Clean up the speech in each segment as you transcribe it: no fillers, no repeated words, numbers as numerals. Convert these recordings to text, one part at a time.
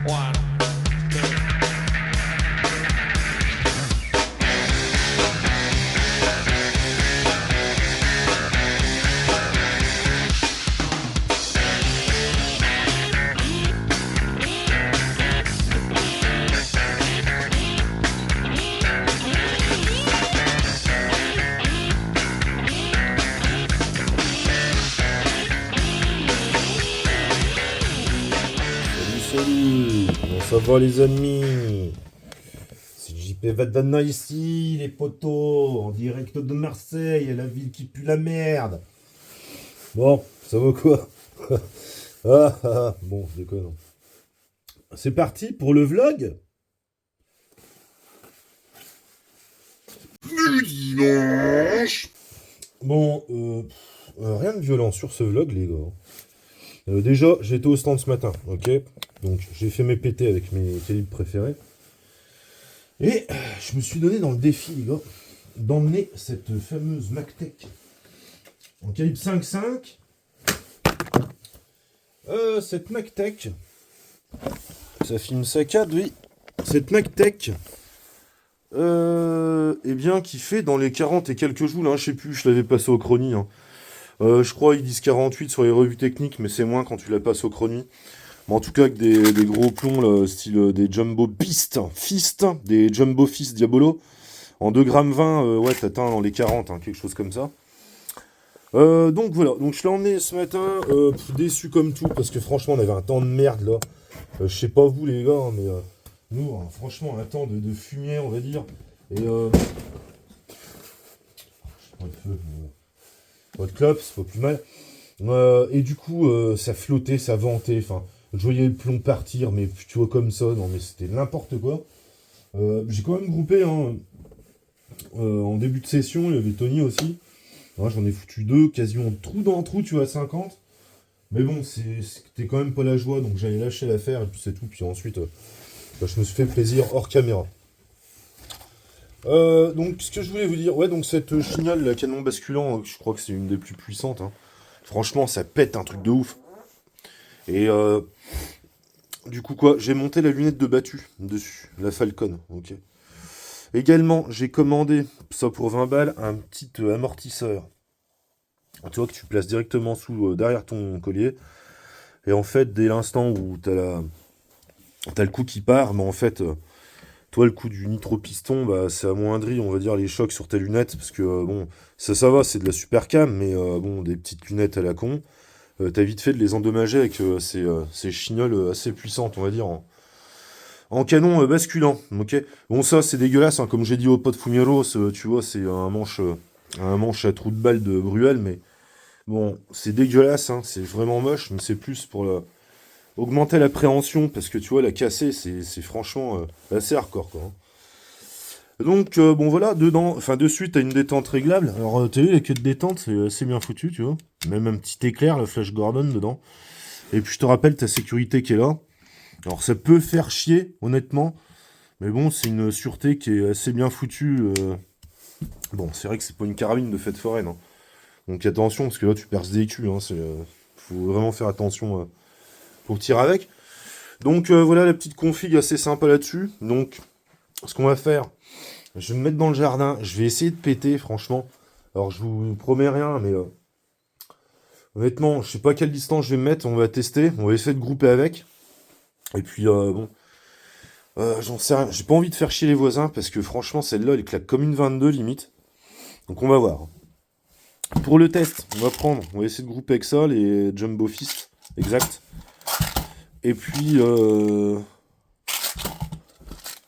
One, two. Salut, comment ça va les amis? C'est JP Vadana ici, les potos, en direct de Marseille, la ville qui pue la merde. Bon, ça va quoi? Bon, je déconne. C'est parti pour le vlog? Dimanche. Bon, rien de violent sur ce vlog les gars. Déjà, j'étais au stand ce matin, ok? Donc, j'ai fait mes PT avec mes calibres préférés. Et je me suis donné dans le défi, les gars, d'emmener cette fameuse MacTech en calibre 5.5. Cette MacTech, ça filme saccade, oui. Cette MacTech, eh bien, qui fait dans les 40 et quelques joules, hein, je sais plus, je l'avais passé au chronie, hein. Je crois ils disent 48 sur les revues techniques, mais c'est moins quand tu la passes au chronie. Mais en tout cas, avec des gros plombs, là, style des Jumbo Fist, des Jumbo Fist Diabolo. En 2,20 g, ouais, t'atteins dans les 40, hein, quelque chose comme ça. Donc voilà, donc je l'ai emmené ce matin, déçu comme tout, parce que franchement, on avait un temps de merde, là. Je sais pas vous, les gars, hein, mais nous, hein, franchement, un temps de fumier, on va dire. Et pas de clope, c'est pas plus mal. Et du coup, ça flottait, ça ventait, enfin, je voyais le plomb partir, mais tu vois comme ça, non mais c'était n'importe quoi. J'ai quand même groupé, hein, en début de session, il y avait Tony aussi. Ouais, j'en ai foutu deux, quasiment trou dans trou, tu vois, 50. Mais bon, c'était quand même pas la joie, donc j'allais lâcher l'affaire, et puis c'est tout. Puis ensuite, bah, je me suis fait plaisir hors caméra. Donc, ce que je voulais vous dire, ouais, donc cette chignole, la canon basculant, je crois que c'est une des plus puissantes, hein. Franchement, ça pète un truc de ouf. Et du coup, quoi, j'ai monté la lunette de battu dessus, la Falcon, ok. Également, j'ai commandé, ça pour 20 balles, un petit amortisseur. Tu vois, que tu places directement derrière ton collier. Et en fait, dès l'instant où t'as le coup qui part, mais en fait, toi, le coup du nitro-piston, bah, ça amoindrit, on va dire, les chocs sur tes lunettes. Parce que, bon, ça va, c'est de la super cam, mais bon, des petites lunettes à la con. T'as vite fait de les endommager avec ces chignoles assez puissantes, on va dire, en canon basculant. Ok. Bon, ça, c'est dégueulasse, hein, comme j'ai dit au pote Fumeros, tu vois, c'est un manche à trou de balle de Bruel, mais bon, c'est dégueulasse, hein, c'est vraiment moche, mais c'est plus pour augmenter l'appréhension, parce que tu vois, la casser, c'est franchement assez hardcore, quoi, hein. Donc, bon, voilà, dedans, enfin, dessus, t'as une détente réglable. Alors, t'as vu, la queue de détente, c'est assez bien foutu, tu vois. Même un petit éclair, la Flash Gordon, dedans. Et puis, je te rappelle ta sécurité qui est là. Alors, ça peut faire chier, honnêtement. Mais bon, c'est une sûreté qui est assez bien foutue. Bon, c'est vrai que c'est pas une carabine de fête foraine, hein. Donc, attention, parce que là, tu perces des culs, hein. Faut vraiment faire attention pour tirer avec. Donc, voilà la petite config assez sympa là-dessus. Donc, ce qu'on va faire... Je vais me mettre dans le jardin, je vais essayer de péter, franchement. Alors, je vous promets rien, mais honnêtement, je sais pas à quelle distance je vais me mettre, on va tester, on va essayer de grouper avec. Et puis, bon, j'en sais rien, j'ai pas envie de faire chier les voisins, parce que franchement, celle-là, elle claque comme une 22 limite. Donc, on va voir. Pour le test, on va essayer de grouper avec ça, les Jumbo Fist, exact. Et puis,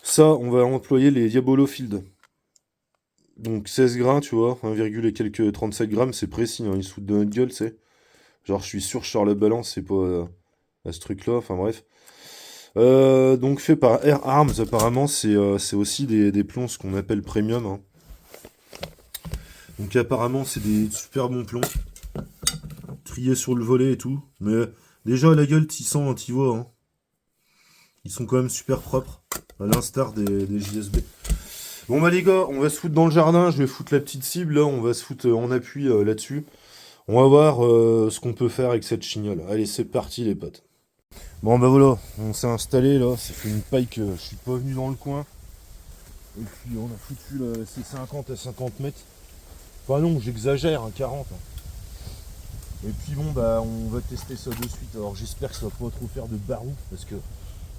ça, on va employer les Diabolo Field. Donc 16 grains, tu vois, 1, et quelques 37 grammes, c'est précis, hein, ils se foutent de notre gueule, c'est. Genre, je suis sûr, je sors la balance, c'est pas à ce truc-là, enfin bref. Donc fait par Air Arms, apparemment, c'est aussi des plombs, ce qu'on appelle premium, hein. Donc apparemment, c'est des super bons plombs. Triés sur le volet et tout. Mais déjà, à la gueule, t'y vois, hein. Ils sont quand même super propres, à l'instar des JSB. Bon bah les gars, on va se foutre dans le jardin, je vais foutre la petite cible là, on va se foutre en appui là-dessus. On va voir ce qu'on peut faire avec cette chignole. Allez, c'est parti les potes. Bon bah voilà, on s'est installé là, ça fait une paille que je suis pas venu dans le coin. Et puis on a foutu la C50 à 50 mètres. Enfin non, j'exagère, hein, 40. Hein. Et puis bon bah on va tester ça de suite. Alors j'espère que ça va pas trop faire de barouf parce que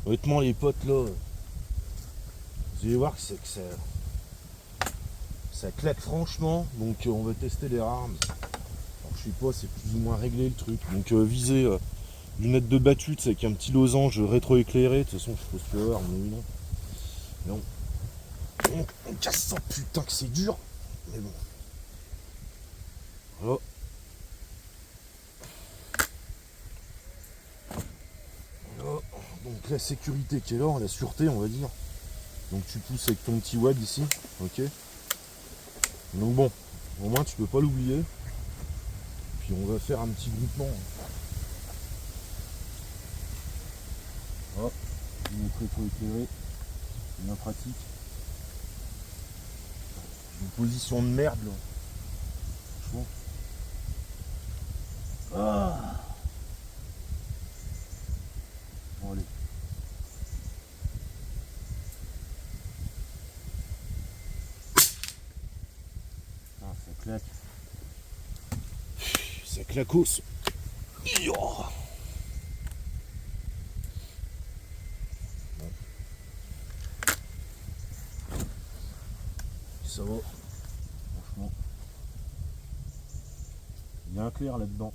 honnêtement les potes là, vous allez voir que ça claque franchement. Donc on va tester les armes. Alors je sais pas, c'est plus ou moins réglé le truc. Donc viser lunettes de battu, c'est avec un petit losange rétro-éclairé. De toute façon je suppose que tu vas voir, on est non. Mais on casse ça, putain que c'est dur. Mais bon. Voilà. Voilà. Donc la sécurité qui est là, la sûreté on va dire. Donc tu pousses avec ton petit web ici, ok. Donc bon, au moins tu peux pas l'oublier. Puis on va faire un petit groupement. Hop, une rétro-éclairé, bien pratique. Une position de merde là. Franchement. Ah. Bon allez. Ah, ça claque. Ça clacos. Yo. Bon. Ça va. Franchement. Bien clair là-dedans.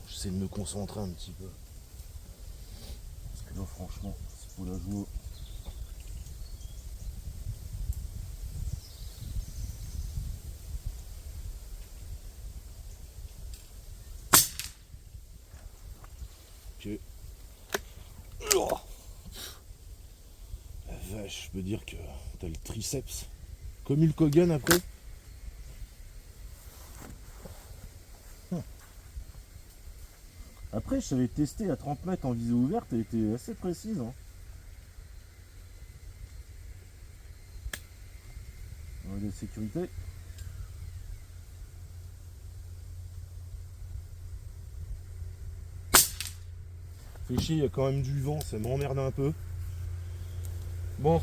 J'essaie de me concentrer un petit peu. Parce que là franchement, c'est pour la jouer. Ok. Oh. La vache, je peux dire que t'as le triceps. Comme Hulk Hogan après. Après, je savais tester à 30 mètres en visée ouverte, elle était assez précise. Hein. De sécurité. Fait chier, il y a quand même du vent, ça m'emmerde un peu. Bon,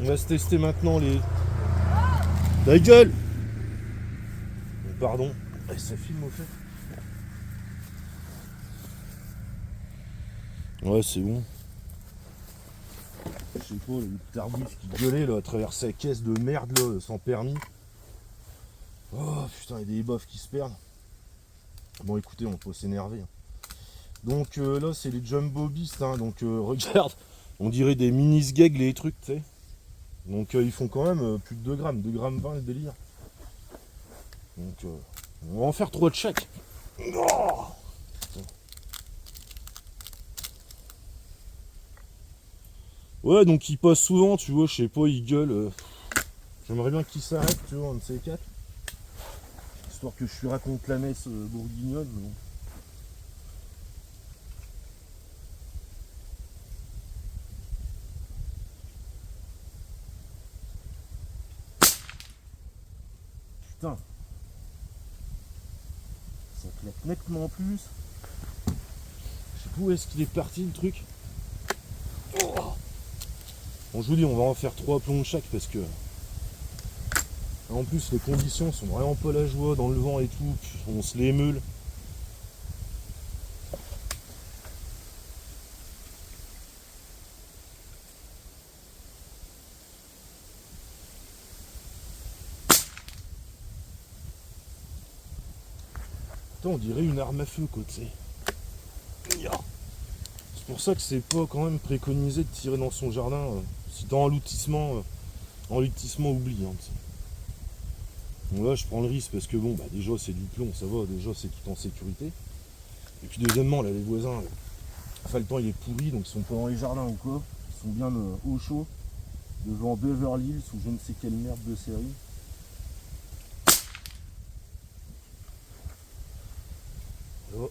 on va se tester maintenant les... Ta gueule! Pardon, ça filme au fait. Ouais, c'est bon. Je sais pas, le tardif qui gueulait là, à travers sa caisse de merde là, sans permis. Oh putain, il y a des baffes qui se perdent. Bon écoutez, on peut s'énerver. Donc là, c'est les Jumbo Beast, hein, donc regarde, on dirait des mini sgeg les trucs, tu sais. Donc ils font quand même plus de 2 grammes, 2 grammes 20 le délire. Donc on va en faire 3 de chaque. Oh, ouais, donc il passe souvent, tu vois, je sais pas, il gueule. J'aimerais bien qu'il s'arrête, tu vois, un de ces quatre. Histoire que je lui raconte la messe bourguignonne. Mais bon. Putain. Ça claque nettement plus. Je sais pas où est-ce qu'il est parti le truc. Oh. Bon, je vous dis, on va en faire 3 plombs chaque parce que. En plus, les conditions sont vraiment pas la joie dans le vent et tout. On se les émeule. Putain, on dirait une arme à feu, quoi, tu sais. C'est pour ça que c'est pas quand même préconisé de tirer dans son jardin. Si t'es en lotissement, oublie. Hein, donc là, je prends le risque parce que bon, bah déjà c'est du plomb, ça va, déjà c'est tout en sécurité. Et puis deuxièmement, là, les voisins, enfin le temps il est pourri, donc ils sont pas dans les jardins ou quoi. Ils sont bien au chaud, devant Beverly Hills ou je ne sais quelle merde de série. Voilà.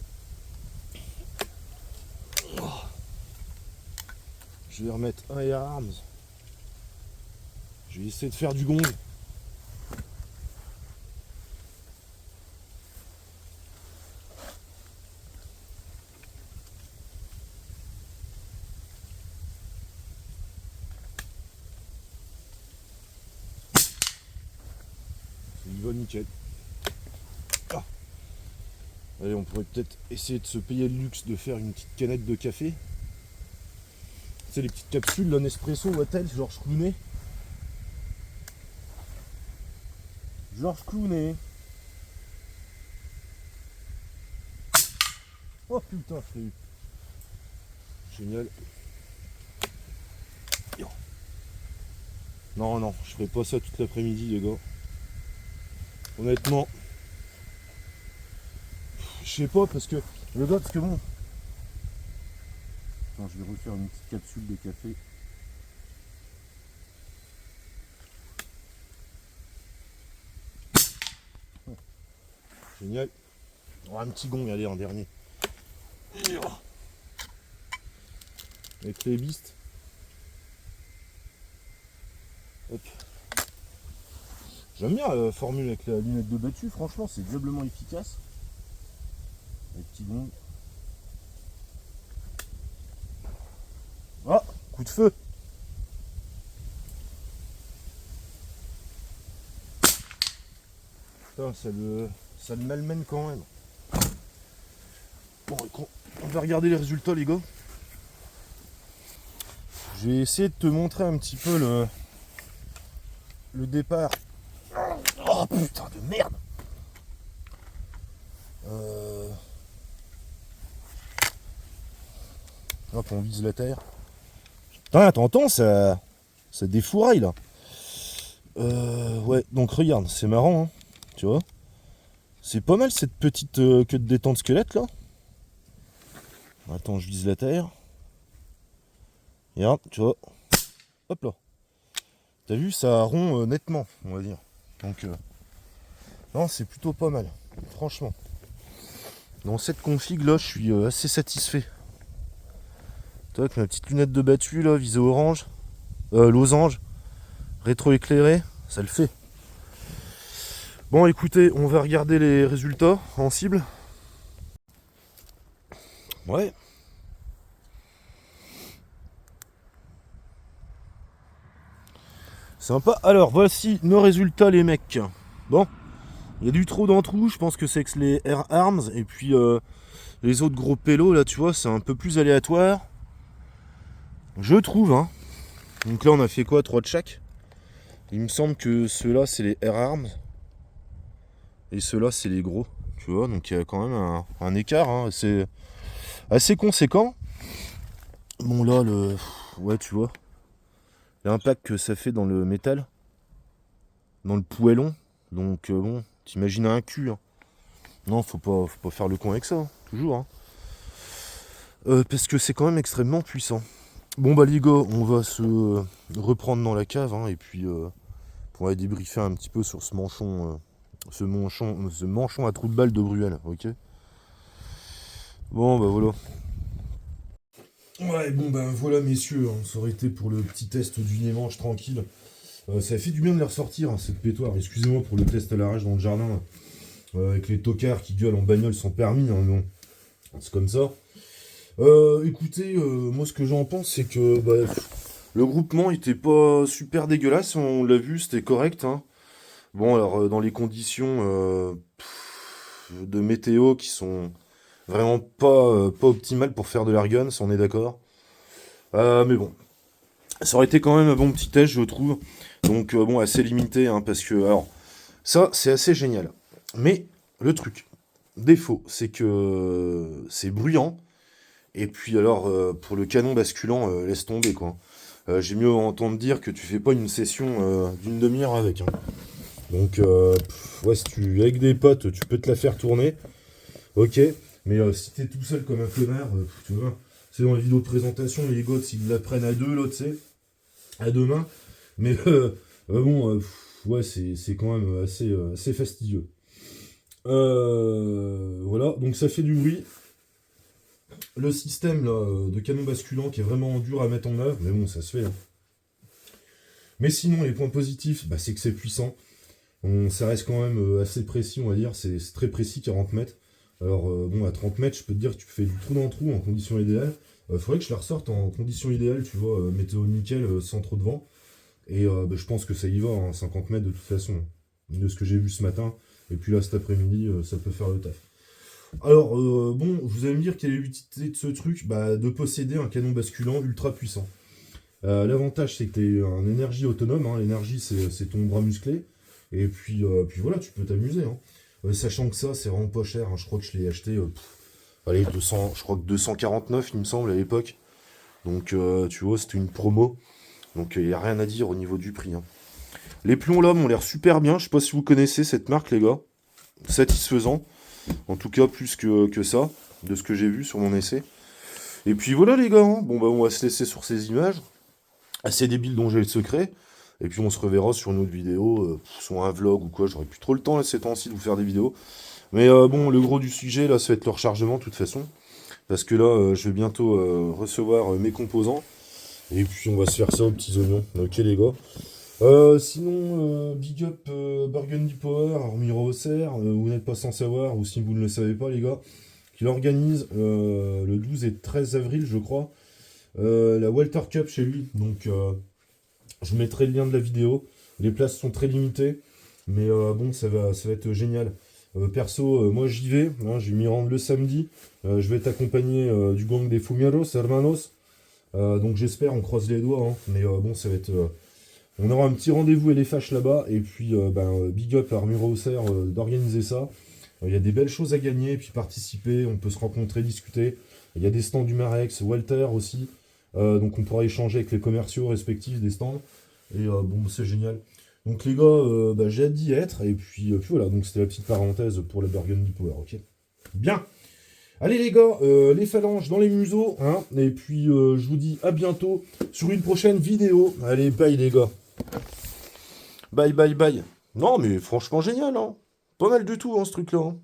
Je vais remettre un Air Arms. Je vais essayer de faire du gong. va nickel. Ah. Allez, on pourrait peut-être essayer de se payer le luxe de faire une petite canette de café. C'est les petites capsules, là, Nespresso, Wattel, Georges Clooney. Georges Clooney. Oh putain, je l'ai eu. Génial. Non, non, je ferai pas ça toute l'après-midi, les gars. Honnêtement. Je sais pas, parce que... Le gars, parce que bon... Attends, je vais refaire une petite capsule de café. Génial. Oh, un petit gong, allez, en dernier. Avec les bistes. Hop. J'aime bien la formule avec la lunette de battu, franchement, c'est diablement efficace. Les petits gonds. Ah, coup de feu. Putain, ça le malmène quand même. Bon, on va regarder les résultats, les gars. Je vais essayer de te montrer un petit peu le départ. Oh putain de merde. Hop, on vise la terre. Putain, t'entends, ça défouraille là. Ouais, donc regarde, c'est marrant, hein, tu vois. C'est pas mal cette petite queue de détente squelette là. Attends, je vise la terre. Regarde, tu vois. Hop là. T'as vu, ça rompt nettement, on va dire. Donc, non, c'est plutôt pas mal, franchement. Dans cette config là, je suis assez satisfait. Avec ma petite lunette de battu là, visée orange, losange, rétro-éclairé, ça le fait. Bon, écoutez, on va regarder les résultats en cible. Ouais. Sympa. Alors, voici nos résultats, les mecs. Bon, il y a du trop d'entrous, je pense que c'est que les Air Arms, et puis les autres gros pélos, là, tu vois, c'est un peu plus aléatoire. Je trouve, hein. Donc là, on a fait quoi, 3 de chaque. Il me semble que ceux-là, c'est les Air Arms. Et ceux-là, c'est les gros. Tu vois, donc il y a quand même un écart, hein, assez conséquent. Bon, là, ouais, tu vois. L'impact que ça fait dans le métal. Dans le poêlon. Donc, bon, t'imagines un cul. Hein. Non, faut pas faire le con avec ça, hein, toujours. Hein. Parce que c'est quand même extrêmement puissant. Bon bah les gars, on va se reprendre dans la cave hein, et puis on va débriefer un petit peu sur ce manchon à trou de balle de Bruel, ok. Bon bah voilà. Ouais bon bah voilà messieurs, hein, ça aurait été pour le petit test du dimanche tranquille. Ça a fait du bien de les ressortir hein, cette pétoire, excusez-moi pour le test à l'arrache dans le jardin, avec les tocards qui gueulent en bagnole sans permis, hein, non. C'est comme ça. Écoutez, moi ce que j'en pense c'est que bah, le groupement était pas super dégueulasse, on l'a vu, c'était correct. Hein. Bon alors dans les conditions de météo qui sont vraiment pas optimales pour faire de l'ergun, si on est d'accord. Mais bon, ça aurait été quand même un bon petit test je trouve. Donc bon assez limité hein, parce que alors ça c'est assez génial. Mais le truc, défaut, c'est que c'est bruyant. Et puis alors, pour le canon basculant, laisse tomber quoi. J'ai mieux entendre dire que tu fais pas une session d'une demi-heure avec. Hein. Donc, ouais, si tu avec des potes, tu peux te la faire tourner. Ok, mais si t'es tout seul comme un connard, tu vois, c'est dans les vidéos de présentation, les gars, s'ils la prennent à deux, là, tu sais, à deux mains. Mais bon, ouais, c'est quand même assez fastidieux. Voilà, donc ça fait du bruit. Le système là, de canon basculant qui est vraiment dur à mettre en œuvre, mais bon, ça se fait. Hein. Mais sinon, les points positifs, bah, c'est que c'est puissant. Ça reste quand même assez précis, on va dire. C'est très précis, 40 mètres. Alors, bon, à 30 mètres, je peux te dire que tu fais du trou dans le trou en conditions idéales. Faudrait que je la ressorte en conditions idéales, tu vois, météo nickel, sans trop de vent. Et bah, je pense que ça y va, hein, 50 mètres de toute façon. de ce que j'ai vu ce matin. Et puis là, cet après-midi, ça peut faire le taf. Alors, bon, vous allez me dire quelle est l'utilité de ce truc? Bah, de posséder un canon basculant ultra puissant. L'avantage, c'est que tu es en énergie autonome. Hein. L'énergie, c'est ton bras musclé. Et puis voilà, tu peux t'amuser. Hein. Sachant que ça, c'est vraiment pas cher. Hein. Je crois que je l'ai acheté, allez, 200, je crois que 249, il me semble, à l'époque. Donc, tu vois, c'était une promo. Donc, il n'y a rien à dire au niveau du prix. Hein. Les plombs lames ont l'air super bien. Je sais pas si vous connaissez cette marque, les gars. Satisfaisant. En tout cas, plus que ça, de ce que j'ai vu sur mon essai. Et puis voilà, les gars. Hein. Bon, bah, on va se laisser sur ces images. Assez débile dont j'ai le secret. Et puis on se reverra sur une autre vidéo, sur un vlog ou quoi. J'aurai plus trop le temps là, ces temps-ci de vous faire des vidéos. Mais bon, le gros du sujet là, ça va être le rechargement de toute façon. Parce que là, je vais bientôt recevoir mes composants. Et puis on va se faire ça aux petits oignons. Ok les gars. Sinon, big up Burgundy Power, Armiro Auxerre, vous n'êtes pas sans savoir, ou si vous ne le savez pas les gars, qu'il organise le 12 et 13 avril je crois, la Walter Cup chez lui. Donc je vous mettrai le lien de la vidéo. Les places sont très limitées, mais bon, ça va être génial. Perso, moi j'y vais, hein, je vais m'y rendre le samedi. Je vais être accompagné du gang des Fumeros, Hermanos. Donc j'espère, on croise les doigts, hein, mais bon, ça va être. On aura un petit rendez-vous et les fâches là-bas, et puis big up à Armuro Auxerre d'organiser ça. Il y a des belles choses à gagner, et puis participer, on peut se rencontrer, discuter. Il y a des stands du Marex, Walter aussi. Donc on pourra échanger avec les commerciaux respectifs des stands. Et bon, c'est génial. Donc les gars, j'ai hâte d'y être. Et puis voilà, donc c'était la petite parenthèse pour la Burgundy Power, ok. Bien. Allez les gars, les phalanges dans les museaux. Hein, et puis je vous dis à bientôt sur une prochaine vidéo. Allez, bye les gars. Bye, bye, bye. Non mais franchement génial, hein. Pas mal du tout, hein, ce truc-là. Hein.